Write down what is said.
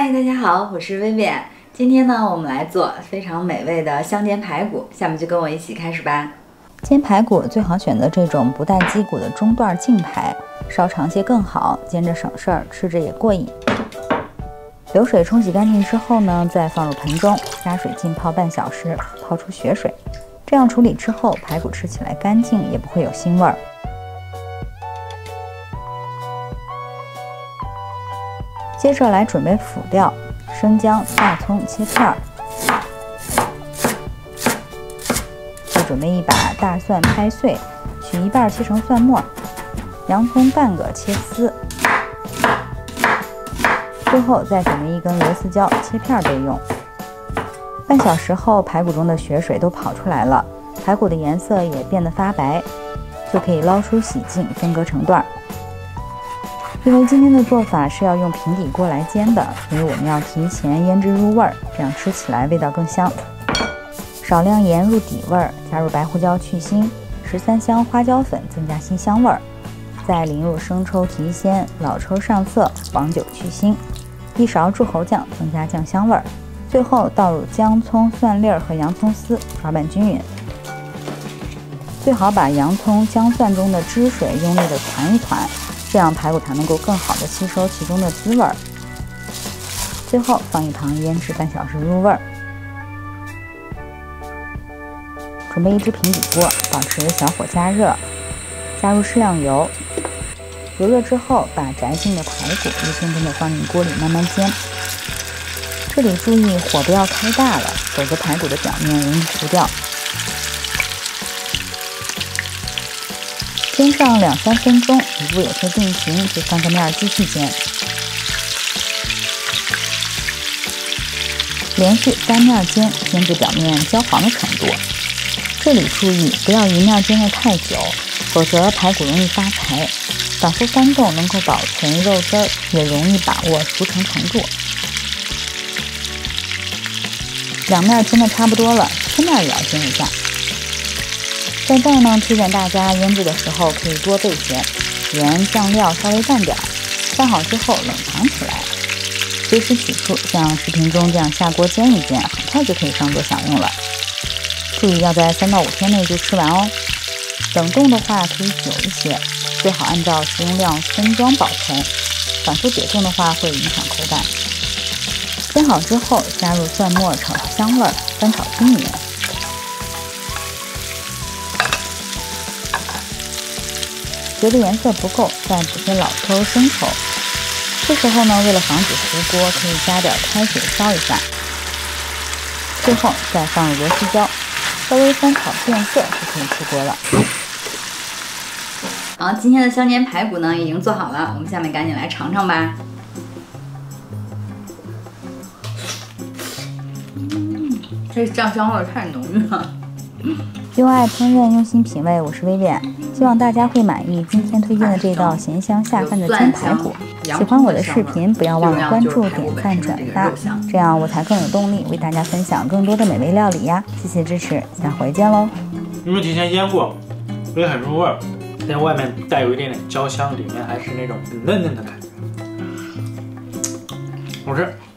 嗨，大家好，我是薇薇。今天呢，我们来做非常美味的香煎排骨，下面就跟我一起开始吧。煎排骨最好选择这种不带脊骨的中段净排，烧长些更好，煎着省事儿，吃着也过瘾。流水冲洗干净之后呢，再放入盆中，加水浸泡半小时，泡出血水。这样处理之后，排骨吃起来干净，也不会有腥味儿。接着来准备辅料，生姜、大葱切片儿，再准备一把大蒜拍碎，取一半切成蒜末，洋葱半个切丝，最后再准备一根螺丝椒切片备用。半小时后，排骨中的血水都跑出来了，排骨的颜色也变得发白，就可以捞出洗净，分割成段。因为今天的做法是要用平底锅来煎的，所以我们要提前腌制入味儿，这样吃起来味道更香。少量盐入底味儿，加入白胡椒去腥，13香花椒粉增加新香味儿，再淋入生抽提鲜，老抽上色，黄酒去腥，1勺柱侯酱增加酱香味儿，最后倒入姜葱、蒜粒儿和洋葱丝，抓拌均匀。最好把洋葱、姜蒜中的汁水用力的团一团，这样排骨才能够更好的吸收其中的滋味儿。最后放一旁腌制半小时入味儿。准备一只平底锅，保持小火加热，加入适量油。油热之后，把炸净的排骨一根根的放进锅里慢慢煎。这里注意火不要开大了，否则排骨的表面容易糊掉。煎上2-3分钟，底部有些定型，就翻个面继续煎。连续3面煎，煎至表面焦黄的程度。这里注意不要一面煎得太久，否则排骨容易发柴。反复翻动能够保存肉汁儿，也容易把握熟成程度。2面煎得差不多了，侧面也要煎一下。在这儿呢，推荐大家腌制的时候可以多备些，盐、酱料稍微淡点，拌好之后冷藏起来，随时取出，像视频中这样下锅煎一煎，很快就可以上桌享用了。注意要在3到5天内就吃完哦。冷冻的话可以久一些，最好按照食用量分装保存，反复解冻的话会影响口感。煎好之后加入蒜末炒出香味儿，翻炒均匀。觉得颜色不够，再补些老抽、生抽。这时候呢，为了防止糊锅，可以加点开水烧一下。最后再放入螺丝椒，稍微翻炒变色就可以出锅了。好，今天的香煎排骨呢已经做好了，我们下面赶紧来尝尝吧。这酱香味太浓郁了。用爱烹饪，用心品味，我是薇薇，希望大家会满意今天推荐的这道咸香下饭的煎排骨。喜欢我的视频，不要忘了关注、点赞、转发，这样我才更有动力为大家分享更多的美味料理呀！谢谢支持，下回见喽！因为提前腌过，所以很入味儿，但外面带有一点点焦香，里面还是那种嫩嫩的感觉，好吃。